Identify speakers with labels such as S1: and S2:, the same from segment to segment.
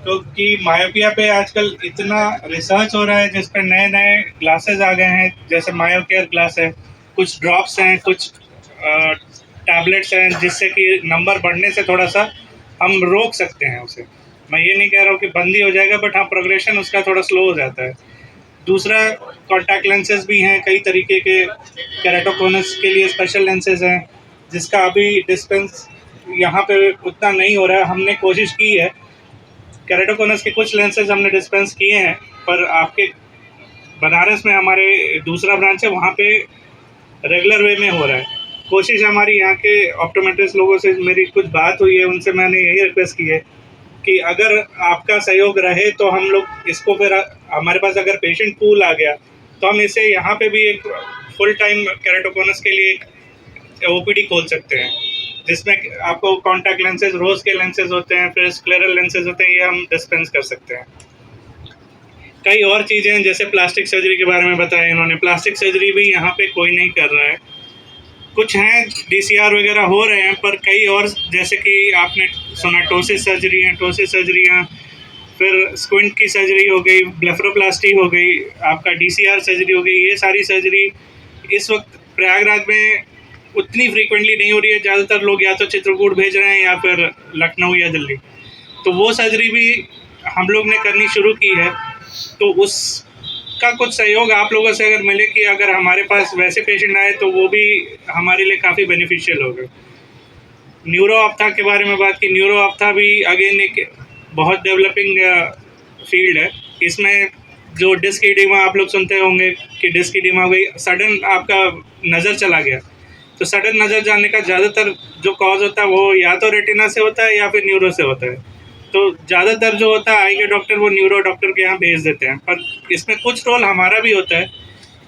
S1: क्योंकि मायोपिया पे आजकल इतना रिसर्च हो रहा है जिस पे नए नए ग्लासेस आ गए हैं, जैसे मायो केयर ग्लास है, कुछ ड्रॉप्स हैं, कुछ टैबलेट्स हैं, जिससे कि नंबर बढ़ने से थोड़ा सा हम रोक सकते हैं उसे। मैं ये नहीं कह रहा हूँ कि बंद ही हो जाएगा, बट हाँ, प्रोग्रेशन उसका थोड़ा स्लो हो जाता है। दूसरा, कॉन्टैक्ट लेंसेज भी हैं कई तरीके के। केराटोकोनस के लिए स्पेशल लेंसेज हैं, जिसका अभी डिस्पेंस यहाँ पे उतना नहीं हो रहा है। हमने कोशिश की है, केराटोकोनस के कुछ लेंसेज हमने डिस्पेंस किए हैं, पर आपके बनारस में हमारे दूसरा ब्रांच है, वहाँ पे रेगुलर वे में हो रहा है। कोशिश हमारी यहाँ के ऑप्टोमेट्रिस्ट लोगों से मेरी कुछ बात हुई है, उनसे मैंने यही रिक्वेस्ट की है कि अगर आपका सहयोग रहे तो हम लोग इसको फिर हमारे पास अगर पेशेंट पूल आ गया तो हम इसे यहाँ पे भी एक फुल टाइम केराटोकोनस के लिए एक ओपीडी खोल सकते हैं, जिसमें आपको कॉन्टैक्ट लेंसेज, रोज के लेंसेज होते हैं, फिर स्क्लेरल लेंसेज होते हैं, ये हम डिस्पेंस कर सकते हैं। कई और चीज़ें हैं, जैसे प्लास्टिक सर्जरी के बारे में बताया इन्होंने। प्लास्टिक सर्जरी भी यहाँ पे कोई नहीं कर रहा है। कुछ हैं डीसीआर वगैरह हो रहे हैं, पर कई और, जैसे कि आपने सुना टोसिस सर्जरी है, टोसिस सर्जरियाँ, फिर स्क्विंट की सर्जरी हो गई, ब्लेफरोप्लास्टी हो गई, आपका डीसीआर सर्जरी हो गई। ये सारी सर्जरी इस वक्त प्रयागराज में उतनी फ्रीक्वेंटली नहीं हो रही है। ज़्यादातर लोग या तो चित्रकूट भेज रहे हैं या फिर लखनऊ या दिल्ली। तो वो सर्जरी भी हम लोग ने करनी शुरू की है। तो उसका कुछ सहयोग आप लोगों से अगर मिले कि अगर हमारे पास वैसे पेशेंट आए तो वो भी हमारे लिए काफ़ी बेनिफिशियल होगा। न्यूरो ऑप्था के बारे में बात की। न्यूरो ऑप्था भी अगेन एक बहुत डेवलपिंग फील्ड है। इसमें जो डिस्क एडिमा आप लोग सुनते होंगे कि डिस्क एडिमा हो गई, सडन आपका नज़र चला गया, तो सडन नज़र जाने का ज़्यादातर जो कॉज होता है वो या तो रेटिना से होता है या फिर न्यूरो से होता है। तो ज़्यादातर जो होता है आई के डॉक्टर वो न्यूरो डॉक्टर के यहाँ भेज देते हैं, पर इसमें कुछ रोल हमारा भी होता है।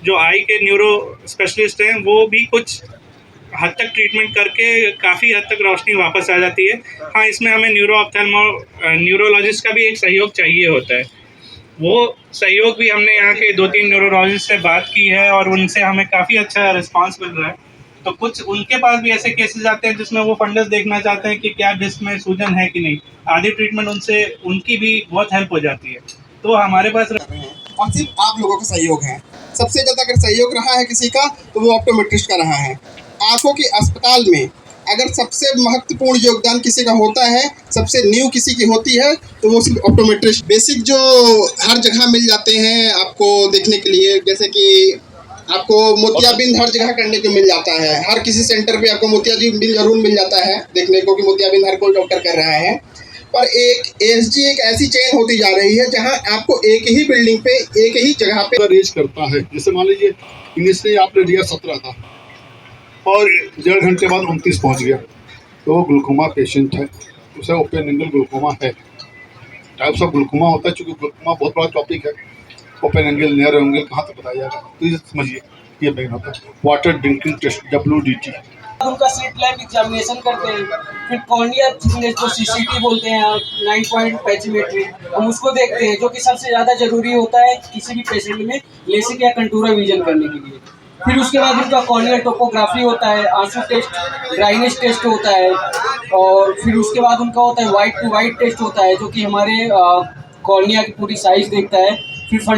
S1: जो आई के न्यूरो स्पेशलिस्ट हैं वो भी कुछ हद तक ट्रीटमेंट करके काफ़ी हद तक रोशनी वापस आ जाती है। हाँ, इसमें हमें न्यूरोलॉजिस्ट का भी एक सहयोग चाहिए होता है। वो सहयोग भी हमने यहाँ के 2-3 न्यूरोलॉजिस्ट से बात की है और उनसे हमें काफ़ी अच्छा रिस्पांस मिल रहा है। तो कुछ उनके पास भी ऐसे केसेस आते हैं जिसमें वो फंडस देखना चाहते हैं कि क्या डिस्क में सूजन है कि नहीं। आधी ट्रीटमेंट उनसे उनकी भी बहुत हेल्प हो जाती है। तो हमारे पास
S2: और सिर्फ आप लोगों का सहयोग है। सबसे ज़्यादा अगर सहयोग रहा है किसी का तो वो ऑप्टोमेट्रिस्ट का रहा है। आँखों के अस्पताल में अगर सबसे महत्वपूर्ण योगदान किसी का होता है, सबसे न्यू किसी की होती है, तो वो सिर्फ ऑप्टोमेट्रिस्ट। बेसिक जो हर जगह मिल जाते हैं आपको देखने के लिए, जैसे कि आपको मोतियाबिंद हर जगह करने को मिल जाता है। हर किसी सेंटर पे आपको मोतियाबिंद जरूर मिल जाता है देखने को कि मोतियाबिंद हर कोई डॉक्टर कर रहा है। पर एक एएसजी एक ऐसी चेन होती जा रही है जहां आपको एक ही बिल्डिंग पे एक ही जगह पे
S3: रेज करता है। जैसे मान लीजिए इनिशियली आपने दिया 17 था और 1.5 घंटे बाद 29 पहुंच गया, तो वो ग्लूकोमा पेशेंट है, उसे ओपन एंगल ग्लूकोमा है। टाइप्स ऑफ ग्लूकोमा होता है, चूँकि ग्लूकोमा बहुत बड़ा टॉपिक है। ओपन एंगल, नैरो एंगल कहाँ तक बताया जाएगा, तो ये समझिए ये मेन होता है। वाटर ड्रिंकिंग टेस्ट WDT,
S4: उनका स्लिट लैम्प एग्जामिनेशन करते हैं, फिर कॉर्निया थिकनेस जो CCT बोलते हैं, 9 पॉइंट पैचिमेट्री, हम उसको देखते हैं, जो कि सबसे ज़्यादा जरूरी होता है किसी भी पेशेंट में लेसिक या कंटूरा विजन करने के लिए। फिर उसके बाद उनका कॉर्नियल टोपोग्राफी होता है, आंसू टेस्ट, ड्राइनेस टेस्ट होता है, और फिर उसके बाद उनका होता है वाइट टू वाइट टेस्ट होता है, जो कि हमारे कॉर्निया की पूरी साइज देखता है। फिर